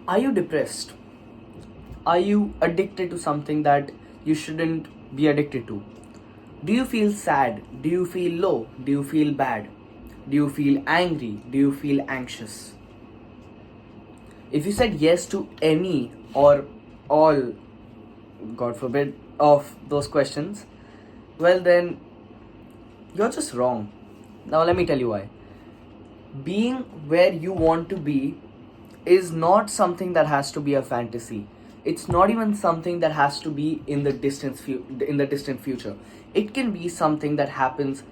Are you depressed? Are you addicted to something that you shouldn't be addicted to? Do you feel sad? Do you feel low? Do you feel bad? Do you feel angry? Do you feel anxious? If you said yes to any or all, God forbid, of those questions, well then you're just wrong. Now let me tell you why. Being where you want to be is not something that has to be a fantasy. It's not even something that has to be in the distant future. It can be something that happens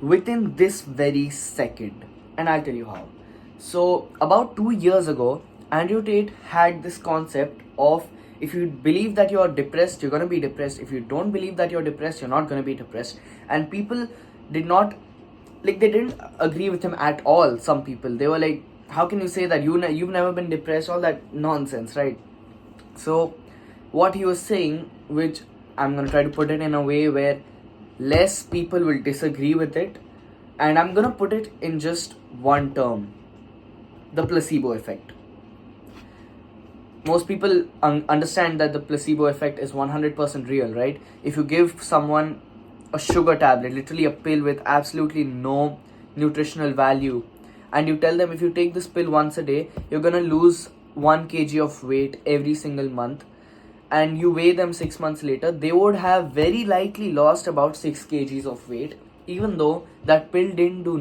within this very second. And I'll tell you how. So, about 2 years ago, Andrew Tate had this concept of if you believe that you're depressed, you're gonna be depressed. If you don't believe that you're depressed, you're not gonna be depressed. And people did not, like, they didn't agree with him at all. Some people, they were like, how can you say that you've never been depressed, all that nonsense, right? So what he was saying, which I'm going to try to put it in a way where less people will disagree with it, and I'm going to put it in just one term: the placebo effect. Most people understand that the placebo effect is 100% real, right? If you give someone a sugar tablet, literally a pill with absolutely no nutritional value, and you tell them if you take this pill once a day, you're gonna lose 1 kg of weight every single month, and you weigh them 6 months later, they would have very likely lost about 6 kgs of weight, even though that pill didn't do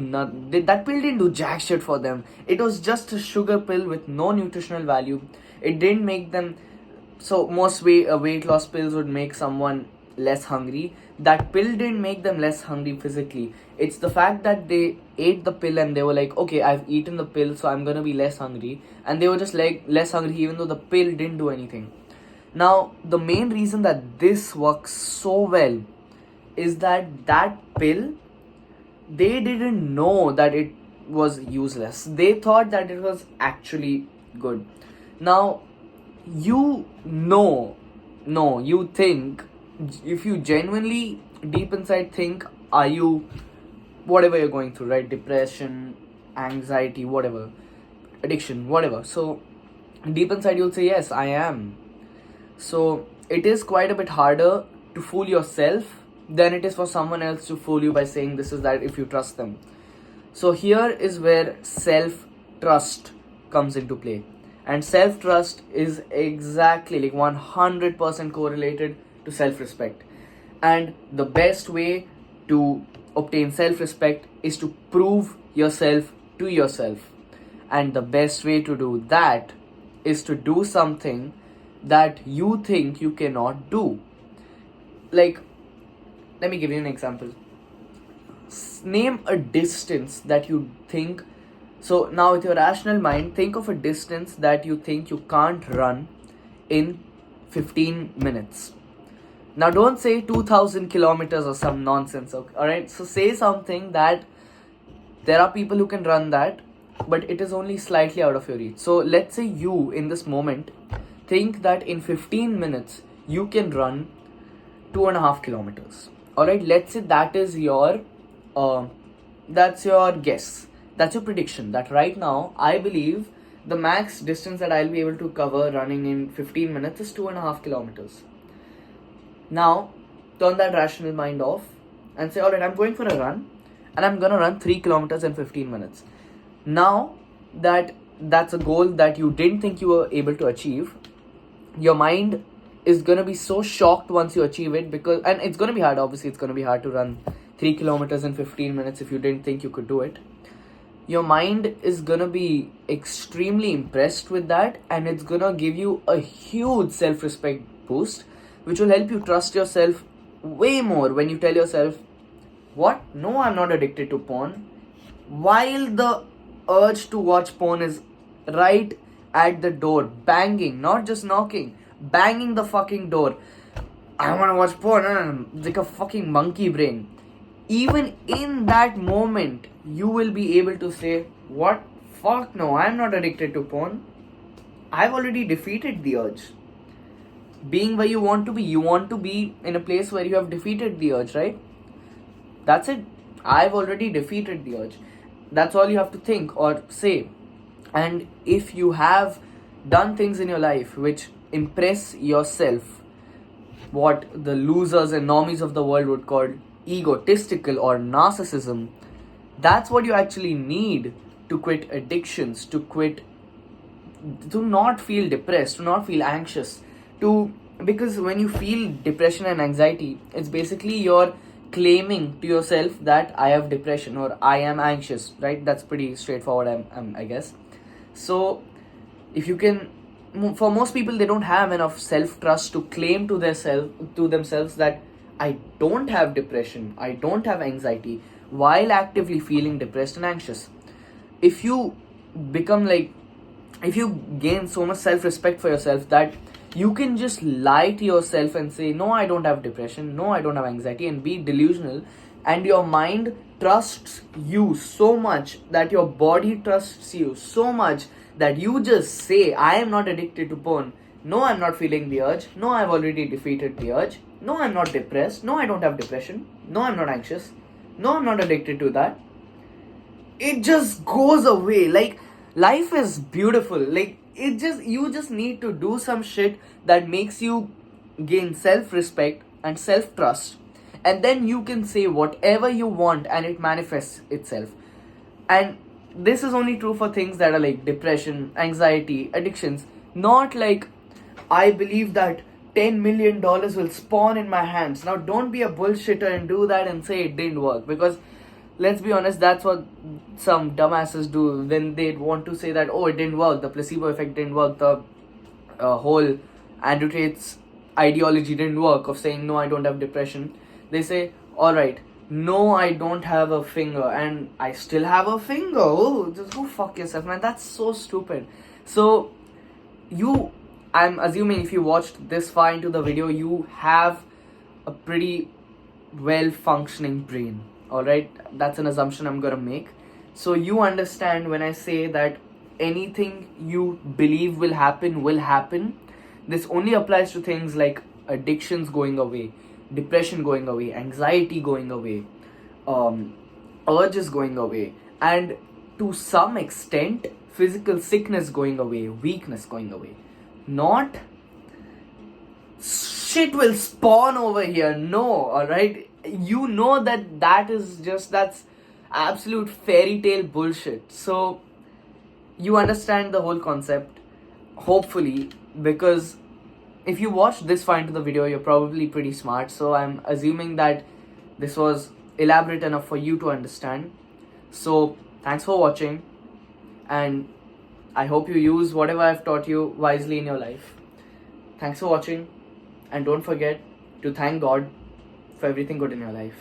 that pill didn't do jack shit for them. It was just a sugar pill with no nutritional value. It didn't make them, so most weight loss pills would make someone less hungry. That pill didn't make them less hungry physically. It's the fact that they ate the pill and they were like, okay, I've eaten the pill, so I'm gonna be less hungry, and they were just like less hungry even though the pill didn't do anything. Now the main reason that this works so well is that pill, they didn't know that it was useless. They thought that it was actually good. Now you know, no, you think, if you genuinely deep inside think, are you, whatever you're going through, right? Depression, anxiety, whatever, addiction, whatever. So deep inside you'll say, yes, I am. So it is quite a bit harder to fool yourself than it is for someone else to fool you by saying this is that, if you trust them. So here is where self trust comes into play. And self trust is exactly like 100% correlated to self respect. And the best way to obtain self respect is to prove yourself to yourself. And the best way to do that is to do something that you think you cannot do. Like, let me give you an example. Name a distance that you think. So now, with your rational mind, think of a distance that you think you can't run in 15 minutes. Now, don't say 2000 kilometers or some nonsense, okay? Alright? So, say something that there are people who can run that, but it is only slightly out of your reach. So, let's say you, in this moment, think that in 15 minutes you can run 2.5 kilometers. Alright? Let's say that is your, that's your guess. That's your prediction. That right now, I believe the max distance that I'll be able to cover running in 15 minutes is 2.5 kilometers. Now, turn that rational mind off and say, alright, I'm going for a run and I'm gonna run 3 kilometers in 15 minutes. Now that that's a goal that you didn't think you were able to achieve, your mind is gonna be so shocked once you achieve it, because, and it's gonna be hard, obviously, it's gonna be hard to run 3 kilometers in 15 minutes if you didn't think you could do it. Your mind is gonna be extremely impressed with that, and it's gonna give you a huge self-respect boost, which will help you trust yourself way more when you tell yourself, what? No, I'm not addicted to porn. While the urge to watch porn is right at the door, banging, not just knocking, banging the fucking door. I wanna watch porn, like a fucking monkey brain. Even in that moment, you will be able to say, what? Fuck no, I'm not addicted to porn. I've already defeated the urge. Being where you want to be in a place where you have defeated the urge, right? That's it. I've already defeated the urge. That's all you have to think or say. And if you have done things in your life which impress yourself, what the losers and normies of the world would call egotistical or narcissism, that's what you actually need to quit addictions, to not feel depressed, to not feel anxious, to because when you feel depression and anxiety, it's basically you're claiming to yourself that I have depression or I am anxious, right? That's pretty straightforward, I guess. So if you can, for most people, they don't have enough self trust to claim to themselves that I don't have depression, I don't have anxiety, while actively feeling depressed and anxious. If you become like, if you gain so much self respect for yourself that you can just lie to yourself and say, no, I don't have depression, no, I don't have anxiety, and be delusional, and your mind trusts you so much, that your body trusts you so much, that you just say, I am not addicted to porn, no, I'm not feeling the urge, no, I've already defeated the urge, no, I'm not depressed, no, I don't have depression, no, I'm not anxious, no, I'm not addicted to that. It just goes away. Like, life is beautiful. Like, you just need to do some shit that makes you gain self-respect and self-trust, and then you can say whatever you want and it manifests itself. And this is only true for things that are like depression, anxiety, addictions. Not like, I believe that $10 million will spawn in my hands. Now don't be a bullshitter and do that and say it didn't work, because let's be honest, that's what some dumbasses do when they want to say that, oh, it didn't work, the placebo effect didn't work, the whole Andrew Tate's ideology didn't work of saying, no, I don't have depression. They say, alright, no, I don't have a finger, and I still have a finger. Oh, just go fuck yourself, man. That's so stupid. So, I'm assuming if you watched this far into the video, you have a pretty well functioning brain. Alright, that's an assumption I'm gonna make. So you understand when I say that anything you believe will happen. This only applies to things like addictions going away, depression going away, anxiety going away, urges going away, and to some extent physical sickness going away, weakness going away. Not shit will spawn over here. No, alright? You know that's absolute fairy tale bullshit. So you understand the whole concept, hopefully, because if you watched this far into the video, you're probably pretty smart. So I'm assuming that this was elaborate enough for you to understand. So thanks for watching, and I hope you use whatever I've taught you wisely in your life. Thanks for watching, and don't forget to thank God for everything good in your life.